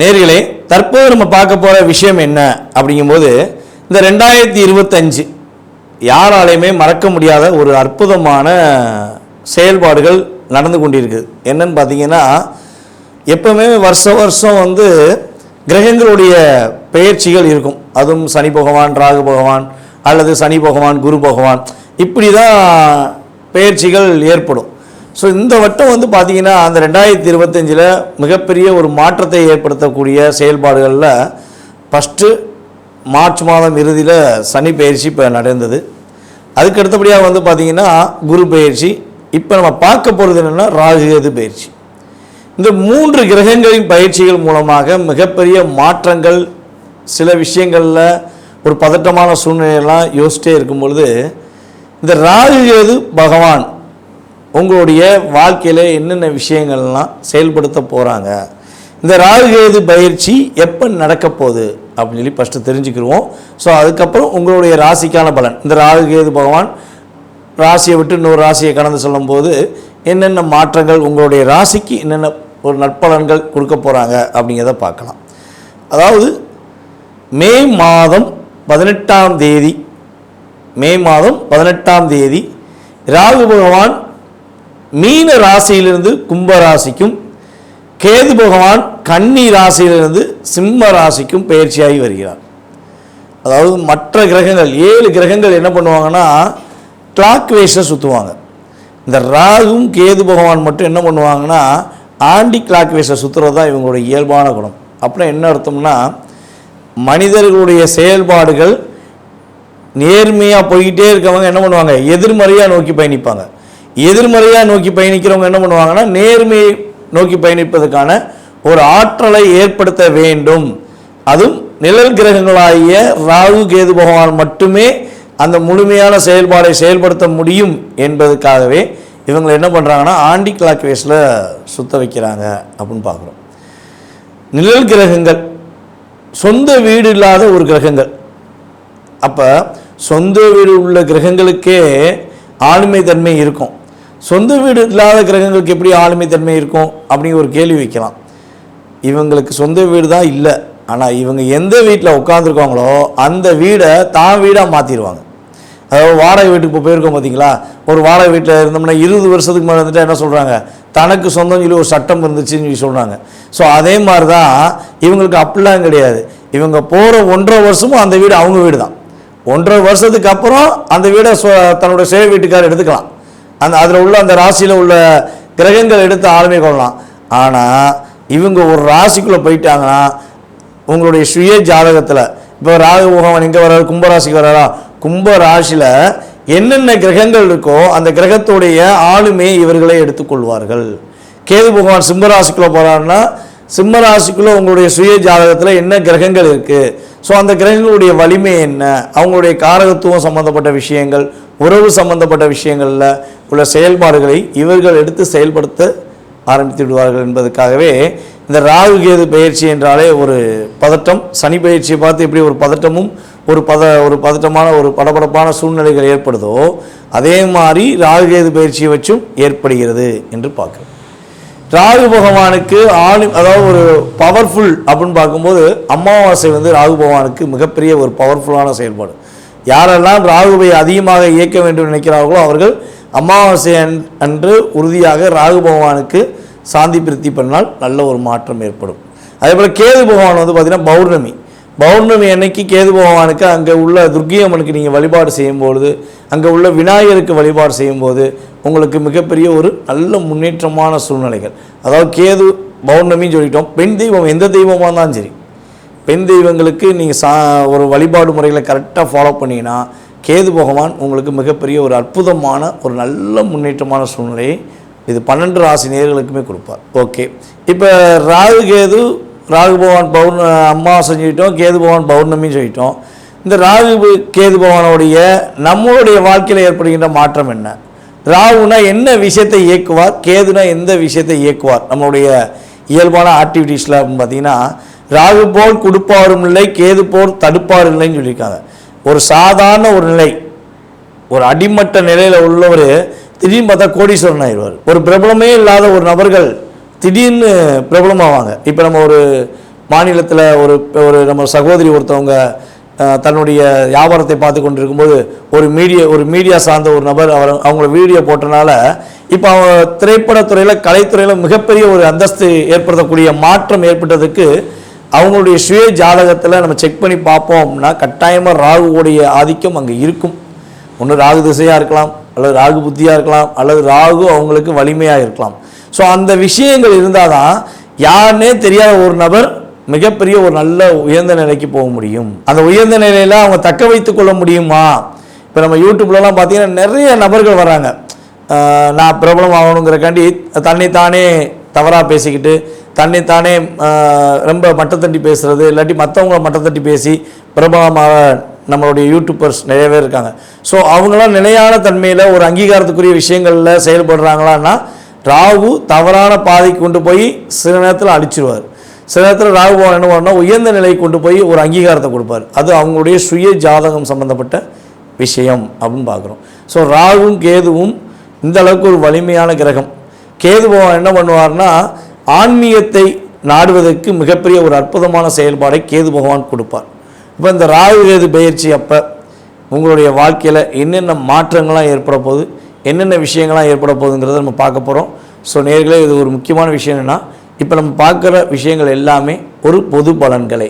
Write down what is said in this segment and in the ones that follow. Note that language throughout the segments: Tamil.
நேர்களே, தற்போது நம்ம பார்க்க போகிற விஷயம் என்ன அப்படிங்கும்போது, இந்த 2025 யாராலையுமே மறக்க முடியாத ஒரு அற்புதமான செயல்பாடுகள் நடந்து கொண்டிருக்குது. என்னன்னு பார்த்தீங்கன்னா, எப்பவுமே வருஷம் கிரகங்களுடைய பெயர்ச்சிகள் இருக்கும். அதுவும் சனி பகவான், ராகு பகவான், அல்லது சனி பகவான், குரு பகவான், இப்படி தான் பெயர்ச்சிகள் ஏற்படும். ஸோ இந்த வட்டம் பார்த்தீங்கன்னா, அந்த 2025 மிகப்பெரிய ஒரு மாற்றத்தை ஏற்படுத்தக்கூடிய செயல்பாடுகளில் ஃபஸ்ட்டு மார்ச் மாதம் இறுதியில் சனி பயிற்சி இப்போ நடந்தது. அதுக்கு அடுத்தபடியாக பார்த்தீங்கன்னா குரு பயிற்சி. இப்போ நம்ம பார்க்க போகிறது என்னென்னா ராகு கேது பயிற்சி. இந்த 3 கிரகங்களின் பயிற்சிகள் மூலமாக மிகப்பெரிய மாற்றங்கள், சில விஷயங்களில் ஒரு பதட்டமான சூழ்நிலையெல்லாம் யோசிச்சிட்டே இருக்கும் பொழுது, இந்த ராகு கேது பகவான் உங்களுடைய வாழ்க்கையில் என்னென்ன விஷயங்கள்லாம் செயல்படுத்த போகிறாங்க, இந்த ராகு கேது பயிற்சி எப்போ நடக்க போகுது அப்படின்னு சொல்லி ஃபஸ்ட்டு தெரிஞ்சுக்கிடுவோம். ஸோ அதுக்கப்புறம் உங்களுடைய ராசிக்கான பலன், இந்த ராகு கேது பகவான் ராசியை விட்டு இன்னொரு ராசியை கடந்து சொல்லும்போது என்னென்ன மாற்றங்கள், உங்களுடைய ராசிக்கு என்னென்ன ஒரு நற்பலன்கள் கொடுக்க போகிறாங்க அப்படிங்கிறத பார்க்கலாம். அதாவது மே மாதம் 18ஆம் தேதி ராகு பகவான் மீன ராசியிலிருந்து கும்ப ராசிக்கும், கேது பகவான் கன்னி ராசியிலிருந்து சிம்ம ராசிக்கும் பயிற்சியாகி வருகிறார். அதாவது மற்ற கிரகங்கள் 7 கிரகங்கள் என்ன பண்ணுவாங்கன்னா கிளாக் வைஸில் சுற்றுவாங்க. இந்த ராகும் கேது பகவான் மட்டும் என்ன பண்ணுவாங்கன்னா ஆண்டி கிளாக் வைஸில் சுற்றுறது தான் இவங்களுடைய இயல்பான குணம். அப்புறம் என்ன அர்த்தம்னா, மனிதர்களுடைய செயல்பாடுகள் நேர்மையாக போய்கிட்டே இருக்கவங்க என்ன பண்ணுவாங்க, எதிர்மறையாக நோக்கி பயணிப்பாங்க. எதிர்மறையாக நோக்கி பயணிக்கிறவங்க என்ன பண்ணுவாங்கன்னா நேர்மையை நோக்கி பயணிப்பதற்கான ஒரு ஆற்றலை ஏற்படுத்த வேண்டும். அதுவும் நிழல் கிரகங்களாகிய ராகு கேது பகவான் மட்டுமே அந்த முழுமையான செயல்பாடை செயல்படுத்த முடியும் என்பதற்காகவே இவங்க என்ன பண்ணுறாங்கன்னா ஆண்டி கிளாக் வைஸில் சுத்த வைக்கிறாங்க அப்படின்னு பார்க்குறோம். நிழல் கிரகங்கள் சொந்த வீடு இல்லாத ஒரு கிரகங்கள். அப்போ சொந்த வீடு உள்ள கிரகங்களுக்கே ஆளுமை தன்மை இருக்கும். சொந்த வீடு இல்லாத கிரகங்களுக்கு எப்படி ஆளுமை தன்மை இருக்கும் அப்படிங்கிற ஒரு கேள்வி வைக்கலாம். இவங்களுக்கு சொந்த வீடு தான் இல்லை, ஆனால் இவங்க எந்த வீட்டில் உட்காந்துருக்காங்களோ அந்த வீடை தான் வீடாக மாற்றிடுவாங்க. அதாவது வாடகை வீட்டுக்கு இப்போ போயிருக்கோம் பார்த்தீங்களா, ஒரு வாடகை வீட்டில் இருந்தோம்னா 20 வருஷத்துக்கு மேலே வந்துட்டு என்ன சொல்கிறாங்க, தனக்கு சொந்தம் சொல்லி ஒரு சட்டம் இருந்துச்சுன்னு சொல்லி சொல்கிறாங்க. ஸோ அதே மாதிரி தான் இவங்களுக்கு அப்படிலாம் கிடையாது. இவங்க போகிற 1.5 வருஷமும் அந்த வீடு அவங்க வீடு தான். 1.5 வருஷத்துக்கு அப்புறம் அந்த வீடை தன்னுடைய சேவை வீட்டுக்காரர் எடுத்துக்கலாம். அதில் உள்ள அந்த ராசியில் உள்ள கிரகங்கள் எடுத்து ஆளுமை கொள்ளலாம். ஆனால் இவங்க ஒரு ராசிக்குள்ளே போயிட்டாங்கன்னா உங்களுடைய சுய ஜாதகத்தில் இப்போ ராகு பகவான் எங்கே வர்றாரு, கும்பராசிக்கு வர்றாரா, கும்ப ராசியில் என்னென்ன கிரகங்கள் இருக்கோ அந்த கிரகத்துடைய ஆளுமையை இவர்களே எடுத்துக்கொள்வார்கள். கேது பகவான் சிம்மராசிக்குள்ளே போகிறாருன்னா சிம்மராசிக்குள்ளே உங்களுடைய சுய ஜாதகத்தில் என்ன கிரகங்கள் இருக்குது, ஸோ அந்த கிரகங்களுடைய வலிமை என்ன, அவங்களுடைய காரகத்துவம் சம்பந்தப்பட்ட விஷயங்கள், உறவு சம்பந்தப்பட்ட விஷயங்களில் உள்ள செயல்பாடுகளை இவர்கள் எடுத்து செயல்படுத்த ஆரம்பித்து விடுவார்கள் என்பதற்காகவே இந்த ராகு கேது பயிற்சி என்றாலே ஒரு பதட்டம். சனி பயிற்சியை பார்த்து எப்படி ஒரு பதட்டமும் ஒரு பதட்டமான ஒரு படபடப்பான சூழ்நிலைகள் ஏற்படுதோ அதே மாதிரி ராகு கேது பயிற்சியை வச்சும் ஏற்படுகிறது என்று பார்க்குறோம். ராகு பகவானுக்கு அதாவது ஒரு பவர்ஃபுல் அப்படின்னு பார்க்கும்போது அமாவாசை ராகு பகவானுக்கு மிகப்பெரிய ஒரு பவர்ஃபுல்லான செயல்பாடு. யாரெல்லாம் ராகுவை அதிகமாக இயக்க வேண்டும் நினைக்கிறார்களோ அவர்கள் அமாவாசை அன்று உறுதியாக ராகு பகவானுக்கு சாந்தி பிரித்தி பண்ணால் நல்ல ஒரு மாற்றம் ஏற்படும். அதே போல் கேது பகவான் பார்த்திங்கன்னா பௌர்ணமி அன்னைக்கு கேது பகவானுக்கு அங்கே உள்ள துர்க்கை அம்மனுக்கு நீங்கள் வழிபாடு செய்யும்பொழுது, அங்கே உள்ள விநாயகருக்கு வழிபாடு செய்யும்போது உங்களுக்கு மிகப்பெரிய ஒரு நல்ல முன்னேற்றமான சூழ்நிலைகள். அதாவது கேது பௌர்ணமின்னு சொல்லிட்டோம். பெண் தெய்வம் எந்த தெய்வமாக இருந்தாலும் சரி, பெண் தெய்வங்களுக்கு நீங்கள் ஒரு வழிபாடு முறைகளை கரெக்டாக ஃபாலோ பண்ணிங்கன்னா கேது பகவான் உங்களுக்கு மிகப்பெரிய ஒரு அற்புதமான ஒரு நல்ல முன்னேற்றமான சூழ்நிலையை இது 12 ராசி நேயர்களுக்குமே கொடுப்பார். ஓகே, இப்போ ராகு பகவான் அமாவாசை சொல்லிட்டோம், கேது பகவான் பௌர்ணமின்னு சொல்லிட்டோம். இந்த ராகு கேது பகவானுடைய நம்மளுடைய வாழ்க்கையில் ஏற்படுகின்ற மாற்றம் என்ன, ராகுனா என்ன விஷயத்தை இயக்குவார், கேதுனா எந்த விஷயத்தை இயக்குவார் நம்மளுடைய இயல்பான ஆக்டிவிட்டீஸில் அப்படின்னு பார்த்தீங்கன்னா, ராகு போல் கொடுப்பாரும் இல்லை, கேது போல் தடுப்பார் இல்லைன்னு சொல்லியிருக்காங்க. ஒரு சாதாரண ஒரு நிலை, ஒரு அடிமட்ட நிலையில் உள்ளவர் திடீர்னு பார்த்தா கோடீஸ்வரன் ஆயிடுவார். ஒரு பிரபலமே இல்லாத ஒரு நபர்கள் திடீர்னு பிரபலமாவாங்க. இப்போ நம்ம ஒரு மாநிலத்தில் ஒரு ஒரு நம்ம சகோதரி ஒருத்தவங்க தன்னுடைய வியாபாரத்தை பார்த்து கொண்டு இருக்கும்போது ஒரு மீடியா சார்ந்த ஒரு நபர் அவங்கள வீடியோ போட்டனால இப்போ அவங்க திரைப்படத்துறையில் கலைத்துறையில் மிகப்பெரிய ஒரு அந்தஸ்து ஏற்படுத்தக்கூடிய மாற்றம் ஏற்பட்டதுக்கு அவங்களுடைய சுய ஜாதகத்தில் நம்ம செக் பண்ணி பார்ப்போம் அப்படின்னா கட்டாயமாக ராகுவோடைய ஆதிக்கம் அங்கே இருக்கும். ஒன்று ராகு திசையாக இருக்கலாம், அல்லது ராகு புத்தியாக இருக்கலாம், அல்லது ராகு அவங்களுக்கு வலிமையாக இருக்கலாம். ஸோ அந்த விஷயங்கள் இருந்தால் தான் யாருன்னே தெரியாத ஒரு நபர் மிகப்பெரிய ஒரு நல்ல உயர்ந்த நிலைக்கு போக முடியும். அந்த உயர்ந்த நிலையில் அவங்க தக்க வைத்து கொள்ள முடியுமா? இப்போ நம்ம யூடியூப்லலாம் பார்த்தீங்கன்னா நிறைய நபர்கள் வராங்க, நான் பிரபலம் ஆகணுங்கிறக்காண்டி தன்னைத்தானே தவறாக பேசிக்கிட்டு தன்னைத்தானே ரொம்ப மட்டத்தட்டி பேசுகிறது, இல்லாட்டி மற்றவங்கள மட்டத்தட்டி பேசி பிரபலமாக நம்மளுடைய யூடியூபர்ஸ் நிறைய பேர் இருக்காங்க. ஸோ அவங்களாம் நிலையான தன்மையில் ஒரு அங்கீகாரத்துக்குரிய விஷயங்களில் செயல்படுறாங்களான்னா ராகு தவறான பாதைக்கு கொண்டு போய் சில நேரத்தில் அழிச்சிருவார். சில நேரத்தில் ராகு பகவான் என்ன பண்ணால் உயர்ந்த நிலைக்கு கொண்டு போய் ஒரு அங்கீகாரத்தை கொடுப்பார். அது அவங்களுடைய சுய ஜாதகம் சம்பந்தப்பட்ட விஷயம் அப்படின்னு பார்க்குறோம். ஸோ ராகுவும் கேதுவும் இந்த அளவுக்கு ஒரு வலிமையான கிரகம். கேது பகவான் என்ன பண்ணுவார்னா ஆன்மீகத்தை நாடுவதற்கு மிகப்பெரிய ஒரு அற்புதமான செயல்பாடை கேது பகவான் கொடுப்பார். இப்போ இந்த ராகு கேது பயிற்சி அப்போ உங்களுடைய வாழ்க்கையில் என்னென்ன மாற்றங்கள்லாம் ஏற்பட போகுது, என்னென்ன விஷயங்கள்லாம் ஏற்பட போகுதுங்கிறத நம்ம பார்க்க போகிறோம். ஸோ நேர்களே, இது ஒரு முக்கியமான விஷயம் என்னென்னா, இப்போ நம்ம பார்க்குற விஷயங்கள் எல்லாமே ஒரு பொது பலன்களை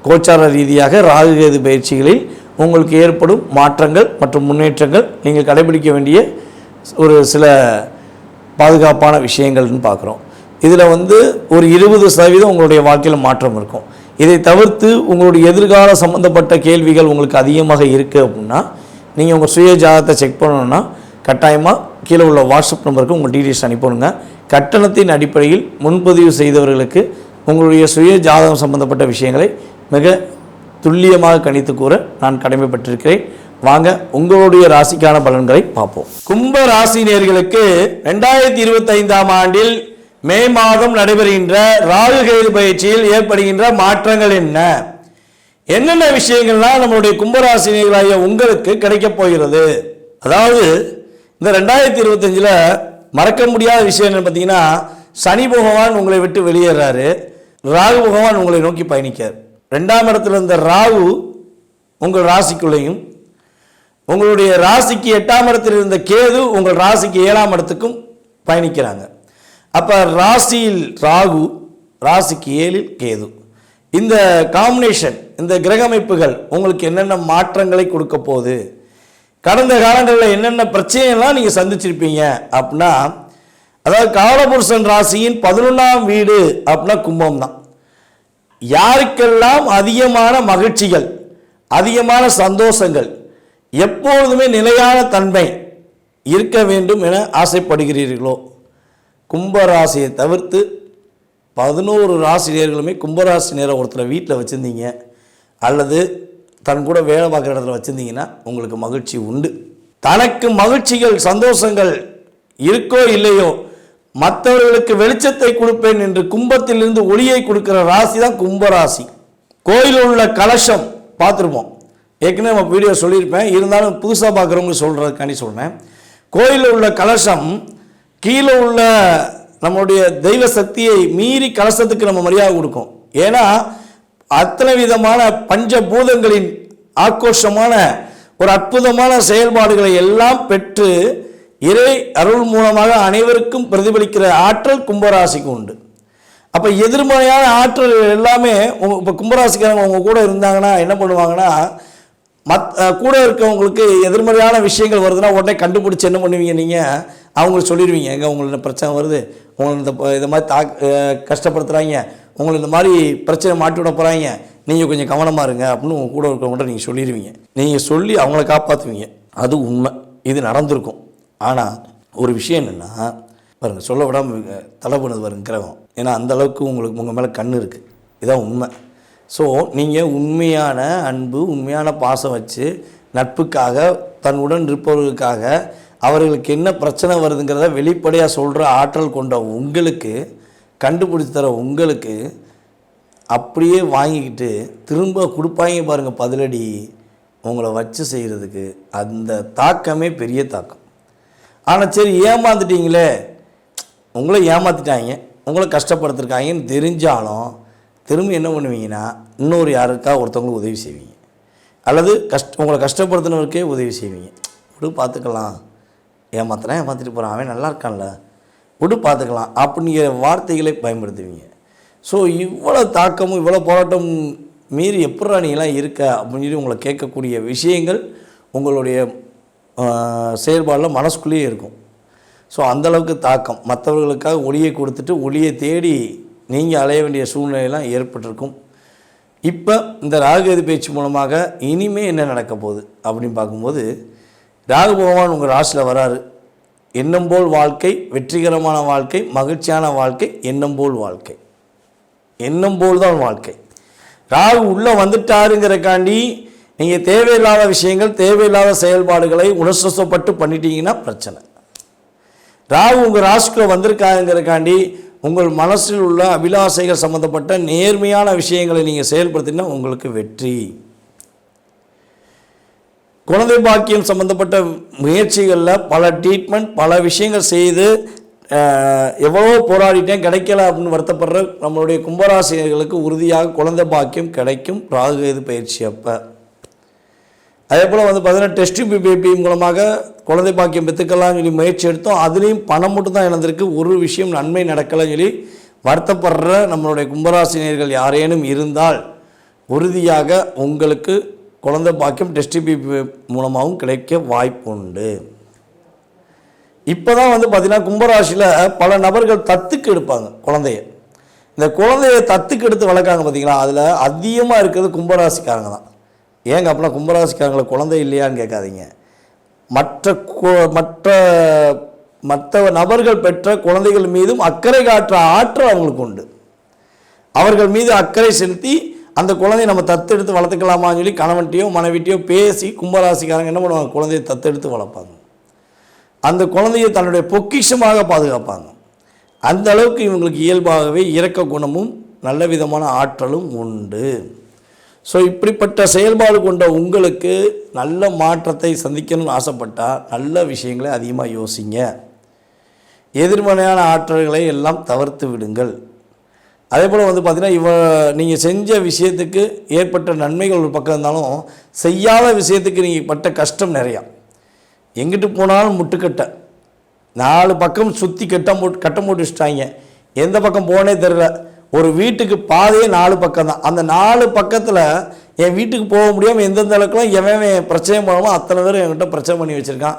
கோச்சார ரீதியாக ராகு கேது பயிற்சிகளில் உங்களுக்கு ஏற்படும் மாற்றங்கள் மற்றும் முன்னேற்றங்கள் நீங்கள் கடைபிடிக்க வேண்டிய ஒரு சில பாதுகாப்பான விஷயங்கள்னு பார்க்குறோம். இதில் ஒரு 20% உங்களுடைய வாழ்க்கையில் மாற்றம் இருக்கும். இதை தவிர்த்து உங்களுடைய எதிர்கால சம்மந்தப்பட்ட கேள்விகள் உங்களுக்கு அதிகமாக இருக்குது அப்படின்னா நீங்கள் உங்கள் சுய ஜாதகத்தை செக் பண்ணணுன்னா கட்டாயமாக கீழே உள்ள வாட்ஸ்அப் நம்பருக்கு உங்கள் டீட்டெயில்ஸ் அனுப்பணுங்க. கட்டணத்தின் அடிப்படையில் முன்பதிவு செய்தவர்களுக்கு உங்களுடைய சுய ஜாதகம் சம்பந்தப்பட்ட விஷயங்களை மிக துல்லியமாக கணித்து கூற நான் கடமைப்பட்டிருக்கிறேன். வாங்க உங்களுடைய ராசிக்கான பலன்களை பார்ப்போம். கும்ப ராசி நேயர்களுக்கு 2025ஆம் ஆண்டில் மே மாதம் நடைபெறுகின்ற ராகு கேது பயிற்சியில் ஏற்படுகின்ற மாற்றங்கள் என்னென்ன விஷயங்கள்லாம் நம்மளுடைய கும்பராசி நேயர்களாகிய உங்களுக்கு கிடைக்கப் போகிறது. அதாவது இந்த 2025ல் மறக்க முடியாத விஷயம் என்னன்னு பார்த்தீங்கன்னா, சனி பகவான் உங்களை விட்டு வெளியேறாரு, ராகு பகவான் உங்களை நோக்கி பயணிக்கார். 2ஆம் இடத்துல இருந்த ராகு உங்கள் ராசிக்குள்ளேயும், உங்களுடைய ராசிக்கு 8ஆம் இடத்தில் இருந்த கேது உங்கள் ராசிக்கு 7ஆம் இடத்துக்கும் பயணிக்கிறாங்க. அப்போ ராசியில் ராகு, ராசிக்கு 7இல் கேது, இந்த காம்பினேஷன், இந்த கிரக அமைப்புகள் உங்களுக்கு என்னென்ன மாற்றங்களை கொடுக்க போகுது, கடந்த காலங்களில் என்னென்ன பிரச்சனைலாம் நீங்கள் சந்திச்சிருப்பீங்க அப்படின்னா, அதாவது காலபுருஷன் ராசியின் 11ஆம் வீடு அப்படின்னா கும்பம் தான். யாருக்கெல்லாம் அதிகமான மகிழ்ச்சிகள், அதிகமான சந்தோஷங்கள், எப்பொழுதுமே நிலையான தன்மை இருக்க வேண்டும் என ஆசைப்படுகிறீர்களோ, கும்பராசியை தவிர்த்து 11 ராசினியர்களுமே கும்பராசினியரை ஒருத்தரை வீட்டில் வச்சுருந்தீங்க அல்லது தன் கூட வேலை பார்க்குற இடத்துல வச்சுருந்தீங்கன்னா உங்களுக்கு மகிழ்ச்சி உண்டு. தனக்கு மகிழ்ச்சிகள் சந்தோஷங்கள் இருக்கோ இல்லையோ மற்றவர்களுக்கு வெளிச்சத்தை கொடுப்பேன் என்று கும்பத்திலிருந்து ஒளியை கொடுக்குற ராசி தான் கும்பராசி. கோயிலில் உள்ள கலசம் பார்த்துருப்போம், ஏற்கனவே நம்ம வீடியோ சொல்லியிருப்பேன், இருந்தாலும் புதுசாக பார்க்குறவங்க சொல்கிறதுக்காண்டி சொல்கிறேன். கோயிலில் உள்ள கலசம் கீழே உள்ள நம்மளுடைய தெய்வ சக்தியை மீறி கலசத்துக்கு நம்ம மரியாதை கொடுக்கும். ஏன்னா அத்தனை விதமான பஞ்சபூதங்களின் ஆக்ரோஷமான ஒரு அற்புதமான செயல்பாடுகளை எல்லாம் பெற்று இறை அருள் மூலமாக அனைவருக்கும் பிரதிபலிக்கிற ஆற்றல் கும்பராசிக்கு உண்டு. அப்போ எதிர்மறையான ஆற்றல் எல்லாமே இப்போ கும்பராசிக்காரங்க உங்க கூட இருந்தாங்கன்னா என்ன பண்ணுவாங்கன்னா, கூட இருக்கவங்களுக்கு எதிர்மறையான விஷயங்கள் வருதுன்னா உடனே கண்டுபிடிச்சி என்ன பண்ணுவீங்க, நீங்கள் அவங்களுக்கு சொல்லிடுவீங்க, எங்கே உங்களுக்கு பிரச்சனை வருது, உங்களுக்கு இந்த மாதிரி கஷ்டப்படுத்துகிறாங்க, உங்களுக்கு இந்த மாதிரி பிரச்சனை மாட்டி விட போகிறாங்க, நீங்கள் கொஞ்சம் கவனமாக இருங்க அப்படின்னு உங்கள் கூட இருக்கவங்கள்ட்ட நீங்கள் சொல்லிடுவீங்க. நீங்கள் சொல்லி அவங்கள காப்பாற்றுவீங்க. அது உண்மை, இது நடந்திருக்கும். ஆனால் ஒரு விஷயம் என்னென்னா பாருங்கள், சொல்ல விடாமல் தலை பண்ணது பாருங்க கிரகம். ஏன்னா அந்தளவுக்கு உங்களுக்கு உங்கள் மேலே கண் இருக்குது, இதுதான் உண்மை. ஸோ நீங்கள் உண்மையான அன்பு, உண்மையான பாசம் வச்சு நட்புக்காக, தன்னுடன் இருப்பவர்களுக்காக அவர்களுக்கு என்ன பிரச்சனை வருதுங்கிறத வெளிப்படையாக சொல்கிற ஆற்றல் கொண்ட உங்களுக்கு, கண்டுபிடிச்சி தர உங்களுக்கு அப்படியே வாங்கிக்கிட்டு திரும்ப கொடுப்பாங்க பாருங்கள் பதிலடி, உங்களை வச்சு செய்கிறதுக்கு அந்த தாக்கமே பெரிய தாக்கம். ஆனால் சரி ஏமாந்துட்டீங்களே, உங்களை ஏமாற்றிட்டாங்க, உங்களை கஷ்டப்படுத்திருக்காங்கன்னு தெரிஞ்சாலும் திரும்ப என்ன பண்ணுவீங்கன்னா இன்னொரு யாருக்காக ஒருத்தவங்களுக்கு உதவி செய்வீங்க, அல்லது உங்களை கஷ்டப்படுத்தினவருக்கே உதவி செய்வீங்க. விடு பார்த்துக்கலாம், ஏமாத்திட்டு போகிறான், அவன் நல்லா இருக்கான்ல, விடு பார்த்துக்கலாம் அப்படிங்கிற வார்த்தைகளை பயன்படுத்துவீங்க. ஸோ இவ்வளோ தாக்கமும் இவ்வளோ போராட்டம் மீறி எப்படா நீங்களாம் இருக்க அப்படின்னு சொல்லி உங்களை கேட்கக்கூடிய விஷயங்கள் உங்களுடைய செயல்பாடில் மனசுக்குள்ளேயே இருக்கும். ஸோ அந்தளவுக்கு தாக்கம், மற்றவர்களுக்காக ஒளியை கொடுத்துட்டு ஒளியை தேடி நீங்கள் அலைய வேண்டிய சூழ்நிலையெல்லாம் ஏற்பட்டிருக்கும். இப்போ இந்த ராகுகேது பேச்சு மூலமாக இனிமேல் என்ன நடக்க போகுது அப்படின்னு பார்க்கும்போது, ராகு பகவான் உங்கள் ராசியில் வராரு. எண்ணம் போல் வாழ்க்கை, வெற்றிகரமான வாழ்க்கை, மகிழ்ச்சியான வாழ்க்கை, எண்ணம் போல் வாழ்க்கை, எண்ணம் போல் தான் வாழ்க்கை. ராகு உள்ளே வந்துட்டாருங்கிறக்காண்டி நீங்கள் தேவையில்லாத விஷயங்கள், தேவையில்லாத செயல்பாடுகளை உணர்ச்சிப்பட்டு பண்ணிட்டீங்கன்னா பிரச்சனை. ராகு உங்கள் ராசிக்குள்ளே வந்திருக்காருங்கிறக்காண்டி உங்கள் மனசில் உள்ள அபிலாசைகள் சம்மந்தப்பட்ட நேர்மையான விஷயங்களை நீங்கள் செயல்படுத்தினா உங்களுக்கு வெற்றி. குழந்தை பாக்கியம் சம்மந்தப்பட்ட முயற்சிகளில் பல ட்ரீட்மெண்ட், பல விஷயங்கள் செய்து எவ்வளோ போராடிட்டேன் கிடைக்கல அப்படின்னு வருத்தப்படுற நம்மளுடைய கும்பராசினியர்களுக்கு உறுதியாக குழந்தை பாக்கியம் கிடைக்கும் ராகுகேது பயிற்சி அப்போ. அதே போல் பார்த்தீங்கன்னா டெஸ்ட் பேபி மூலமாக குழந்தை பாக்கியம் பெற்றுக்கலாம்னு சொல்லி முயற்சி எடுத்தோம், அதுலேயும் பணம் மட்டும் தான் இழந்திருக்கு, ஒரு விஷயம் நன்மை நடக்கலைன்னு சொல்லி வருத்தப்படுற நம்மளுடைய கும்பராசினியர்கள் யாரேனும் இருந்தால் உறுதியாக உங்களுக்கு குழந்தை பாக்கியம் டெஸ்ட் பேபி மூலமாகவும் கிடைக்க வாய்ப்பு உண்டு. இப்போ தான் பார்த்திங்கன்னா கும்பராசியில் பல நபர்கள் தத்துக்கு எடுப்பாங்க குழந்தைய. இந்த குழந்தைய தத்துக்கு எடுத்து வளர்க்காங்க பார்த்தீங்களா, அதில் அதிகமாக இருக்கிறது கும்பராசிக்காரங்க தான். ஏங்க அப்படின்னா கும்பராசிக்காரங்களை குழந்தை இல்லையான்னு கேட்காதீங்க. மற்ற நபர்கள் பெற்ற குழந்தைகள் மீதும் அக்கறை காட்டுற ஆற்றல் அவங்களுக்கு உண்டு. அவர்கள் மீது அக்கறை செலுத்தி அந்த குழந்தையை நம்ம தத்தெடுத்து வளர்த்துக்கலாமான்னு சொல்லி கணவன்கிட்டையோ மனைவிட்டையோ பேசி கும்பராசிக்காரங்க என்ன பண்ணுவாங்க, குழந்தையை தத்தெடுத்து வளர்ப்பாங்க. அந்த குழந்தையை தன்னுடைய பொக்கிஷமாக பாதுகாப்பாங்க. அந்த அளவுக்கு இவங்களுக்கு இயல்பாகவே இரக்க குணமும் நல்ல விதமான ஆற்றலும் உண்டு. ஸோ இப்படிப்பட்ட செயல்பாடு கொண்ட உங்களுக்கு நல்ல மாற்றத்தை சந்திக்கணும்னு ஆசைப்பட்டால் நல்ல விஷயங்களை அதிகமாக யோசிங்க. எதிர்மறையான ஆற்றல்களை எல்லாம் தவிர்த்து விடுங்கள். அதே போல் பார்த்திங்கன்னா நீங்கள் செஞ்ச விஷயத்துக்கு ஏற்பட்ட நன்மைகள் ஒரு பக்கம் இருந்தாலும் செய்யாத விஷயத்துக்கு நீங்கள் பட்ட கஷ்டம் நிறையா. எங்கிட்டு போனாலும் முட்டுக்கட்டை, 4 பக்கம் சுற்றி கட்டம் போட்டு வச்சுட்டாங்க, எந்த பக்கம் போனே தெரியல. ஒரு வீட்டுக்கு பாதையே 4 பக்கம் தான். அந்த 4 பக்கத்தில் என் வீட்டுக்கு போக முடியாமல் எந்தெந்த அளவுக்குலாம் எவன் பிரச்சனை பண்ணாமோ அத்தனை பேர் என்கிட்ட பிரச்சனை பண்ணி வச்சுருக்கான்.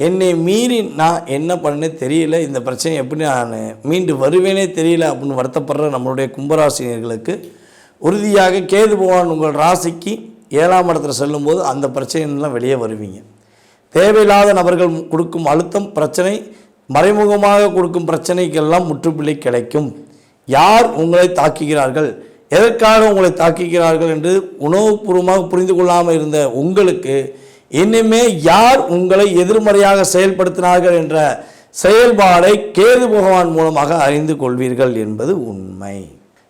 என்னை மீறி நான் என்ன பண்ணே தெரியல, இந்த பிரச்சனை எப்படி நான் மீண்டு வருவேனே தெரியல அப்படின்னு வருத்தப்படுற நம்மளுடைய கும்பராசினியர்களுக்கு உறுதியாக கேது பகவான் உங்கள் ராசிக்கு 7ஆம் இடத்துல செல்லும்போது அந்த பிரச்சனைலாம் வெளியே வருவீங்க. தேவையில்லாத நபர்கள் கொடுக்கும் அழுத்தம், பிரச்சனை, மறைமுகமாக கொடுக்கும் பிரச்சனைக்கெல்லாம் முற்றுப்புள்ளி கிடைக்கும். யார் உங்களை தாக்குகிறார்கள், எதற்காக உங்களை தாக்குகிறார்கள் என்று உணவுபூர்வமாக புரிந்து கொள்ளாமல் இருந்த உங்களுக்கு இனிமே யார் உங்களை எதிர்மறையாக செயல்படுத்தினார்கள் என்ற செயல்பாடை கேது பகவான் மூலமாக அறிந்து கொள்வீர்கள் என்பது உண்மை.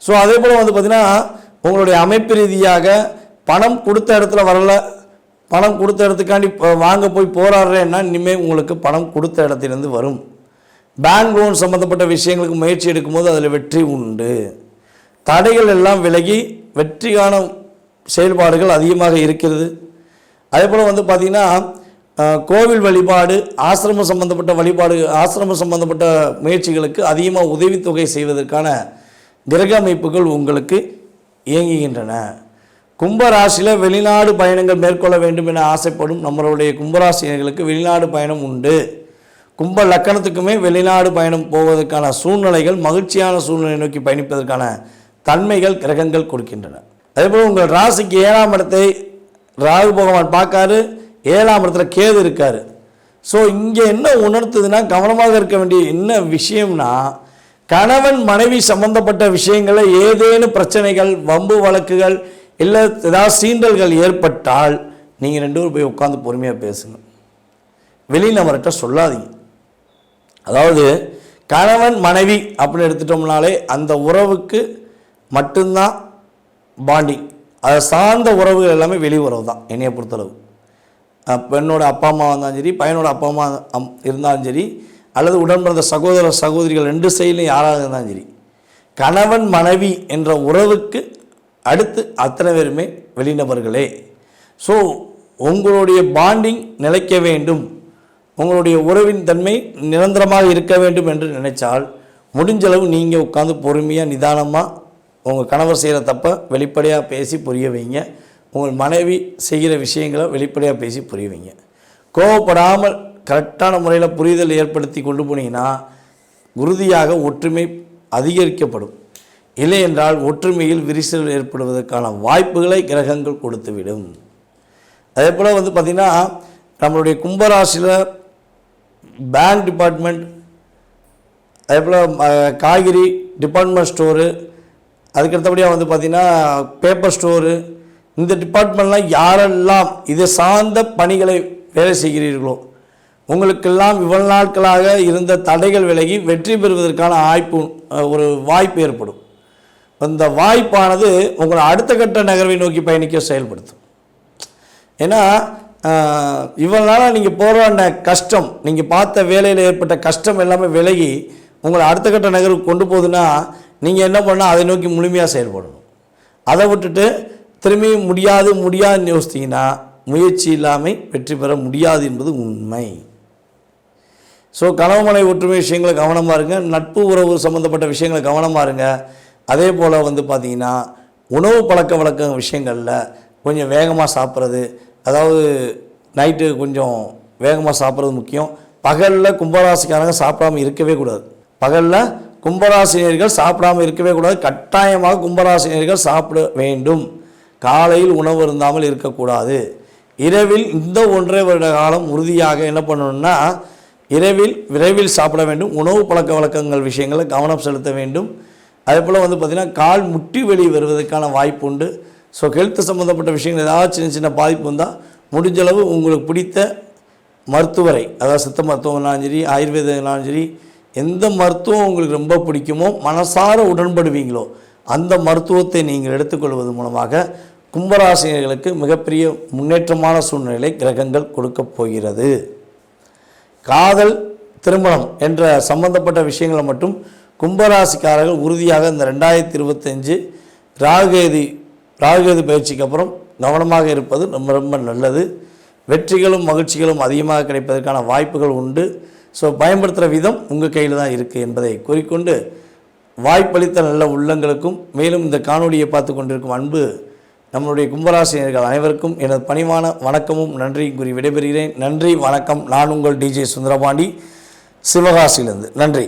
ஸோ அதே போல் பார்த்திங்கன்னா உங்களுடைய அமைப்பு ரீதியாக பணம் கொடுத்த இடத்துல வரல, பணம் கொடுத்த இடத்துக்காண்டி வாங்க போய் போராடுறேன்னா இனிமேல் உங்களுக்கு பணம் கொடுத்த இடத்திலிருந்து வரும். பேங்க் லோன் சம்மந்தப்பட்ட விஷயங்களுக்கு முயற்சி எடுக்கும்போது அதில் வெற்றி உண்டு. தடைகள் எல்லாம் விலகி வெற்றிக்கான செயல்பாடுகள் அதிகமாக இருக்கிறது. அதே போல் பார்த்திங்கன்னா கோவில் வழிபாடு, ஆசிரமம் சம்பந்தப்பட்ட வழிபாடு, ஆசிரமம் சம்பந்தப்பட்ட முயற்சிகளுக்கு அதிகமாக உதவித்தொகை செய்வதற்கான கிரக அமைப்புகள் உங்களுக்கு இயங்குகின்றன. கும்பராசியில் வெளிநாடு பயணங்கள் மேற்கொள்ள வேண்டும் என ஆசைப்படும் நம்மளுடைய கும்பராசினியர்களுக்கு வெளிநாடு பயணம் உண்டு. கும்ப லக்கணத்துக்குமே வெளிநாடு பயணம் போவதற்கான சூழ்நிலைகள், மகிழ்ச்சியான சூழ்நிலை நோக்கி பயணிப்பதற்கான தன்மைகள் கிரகங்கள் கொடுக்கின்றன. அதேபோல் உங்கள் ராசிக்கு 7ஆம் இடத்தை ராகு பகவான் பார்க்காரு, 7ஆம் இடத்துல கேது இருக்கார். ஸோ இங்கே என்ன உணர்த்துதுன்னா, கவனமாக இருக்க வேண்டிய என்ன விஷயம்னா, கணவன் மனைவி சம்பந்தப்பட்ட விஷயங்களில் ஏதேனும் பிரச்சனைகள், வம்பு வழக்குகள், இல்லை ஏதாவது சீண்டல்கள் ஏற்பட்டால் நீங்கள் 2 பேரும் போய் உட்காந்து பொறுமையாக பேசுங்க. வெளிநபர்கிட்ட சொல்லாதீங்க. அதாவது கணவன் மனைவி அப்படின்னு எடுத்துட்டோம்னாலே அந்த உறவுக்கு மட்டும்தான் பாண்டிங். அதை சார்ந்த உறவுகள் எல்லாமே வெளி உறவு தான் என்னையை பொறுத்தளவு. பெண்ணோட அப்பா அம்மா இருந்தாலும் சரி, பையனோட அப்பா அம்மா இருந்தாலும் சரி, அல்லது உடன் பிறந்த சகோதர சகோதரிகள் 2 சைட்லையும் யாராக இருந்தாலும் சரி, கணவன் மனைவி என்ற உறவுக்கு அடுத்து அத்தனை பேருமே வெளிநபர்களே. ஸோ உங்களுடைய பாண்டிங் நிலைக்க வேண்டும், உங்களுடைய உறவின் தன்மை நிரந்தரமாக இருக்க வேண்டும் என்று நினைச்சால் முடிஞ்சளவு நீங்கள் உட்காந்து பொறுமையாக நிதானமாக உங்கள் கணவர் செய்கிற தப்பை வெளிப்படையாக பேசி புரிய வைங்க. உங்கள் மனைவி செய்கிற விஷயங்களை வெளிப்படையாக பேசி புரிய வைங்க. கோவப்படாமல் கரெக்டான முறையில் புரிதல் ஏற்படுத்தி கொண்டு போனீங்கன்னா உறுதியாக ஒற்றுமை அதிகரிக்கப்படும். இல்லை என்றால் ஒற்றுமையில் விரிசல் ஏற்படுவதற்கான வாய்ப்புகளை கிரகங்கள் கொடுத்துவிடும். அதே போல் பார்த்திங்கன்னா நம்மளுடைய கும்பராசியில் பேங்க் டிபார்ட்மெண்ட், அதே போல் காய்கறி டிபார்ட்மெண்ட் ஸ்டோரு, அதுக்கடுத்தபடியாக பார்த்திங்கன்னா பேப்பர் ஸ்டோரு, இந்த டிபார்ட்மெண்ட்லாம் யாரெல்லாம் இதை சார்ந்த பணிகளை வேலை செய்கிறீர்களோ உங்களுக்கெல்லாம் இவ்வளவு நாட்களாக இருந்த தடைகள் விலகி வெற்றி பெறுவதற்கான ஒரு வாய்ப்பு ஏற்படும். அந்த வாய்ப்பானது உங்களை அடுத்த கட்ட நகர்வை நோக்கி பயணிக்க செயல்படுத்தும். ஏன்னா இவ்வளவு நாளாக நீங்கள் போராடின கஷ்டம், நீங்கள் பார்த்த வேலையில் ஏற்பட்ட கஷ்டம் எல்லாமே விலகி உங்களை அடுத்த கட்ட நகர்வுக்கு கொண்டு போகுதுன்னா நீங்கள் என்ன பண்ணால் அதை நோக்கி முழுமையாக செயல்படணும். அதை விட்டுட்டு திரும்பியும் முடியாதுன்னு யோசித்தீங்கன்னா முயற்சி இல்லாமல் வெற்றி பெற முடியாது என்பது உண்மை. ஸோ கணவன் மனைவி ஒற்றுமை விஷயங்களை கவனமாக இருங்க. நட்பு உறவு சம்மந்தப்பட்ட விஷயங்களை கவனமாக இருங்க. அதே போல் பார்த்திங்கன்னா உணவு பழக்க வழக்க விஷயங்களில் கொஞ்சம் வேகமாக சாப்பிட்றது, அதாவது நைட்டு கொஞ்சம் வேகமாக சாப்பிட்றது முக்கியம். பகலில் கும்பராசிக்காரங்க சாப்பிடாமல் இருக்கவே கூடாது. பகலில் கும்பராசினியர்கள் சாப்பிடாமல் இருக்கவே கூடாது. கட்டாயமாக கும்பராசினியர்கள் சாப்பிட வேண்டும். காலையில் உணவு இருந்தாமல் இருக்கக்கூடாது. இரவில் இந்த 1.5 வருட காலம் உறுதியாக என்ன பண்ணணும்னா விரைவில் சாப்பிட வேண்டும். உணவு பழக்க வழக்கங்கள் விஷயங்களை கவனம் செலுத்த வேண்டும். அதே போல் பார்த்திங்கன்னா கால் முட்டி வெளியே வருவதற்கான வாய்ப்பு உண்டு. ஸோ ஹெல்த் சம்மந்தப்பட்ட விஷயங்கள் ஏதாவது சின்ன பாதிப்பு வந்தால் முடிஞ்சளவு உங்களுக்கு பிடித்த மருத்துவரை, அதாவது சித்த மருத்துவம்னாலும் சரி, ஆயுர்வேதம்னாலும் சரி, எந்த மருத்துவம் உங்களுக்கு ரொம்ப பிடிக்குமோ மனசார உடன்படுவீங்களோ அந்த மருத்துவத்தை நீங்கள் எடுத்துக்கொள்வது மூலமாக கும்பராசினியர்களுக்கு மிகப்பெரிய முன்னேற்றமான சூழ்நிலை கிரகங்கள் கொடுக்கப் போகிறது. காதல், திருமணம் என்ற சம்பந்தப்பட்ட விஷயங்களை மட்டும் கும்பராசிக்காரர்கள் உறுதியாக இந்த 2025 ராகுகேது பயிற்சிக்கு அப்புறம் கவனமாக இருப்பது ரொம்ப ரொம்ப நல்லது. வெற்றிகளும் மகிழ்ச்சிகளும் அதிகமாக கிடைப்பதற்கான வாய்ப்புகள் உண்டு. ஸோ பயன்படுத்துகிற விதம் உங்கள் கையில் தான் இருக்குது என்பதை கூறிக்கொண்டு வாய்ப்பளித்த நல்ல உள்ளங்களுக்கும் மேலும் இந்த காணொலியை பார்த்து கொண்டிருக்கும் அன்பு நம்மளுடைய கும்பராசினியர்கள் அனைவருக்கும் எனது பணிவான வணக்கமும் நன்றியும் கூறி விடைபெறுகிறேன். நன்றி, வணக்கம். நான் உங்கள் டிஜே சுந்தரபாண்டி, சிவகாசியிலிருந்து. நன்றி.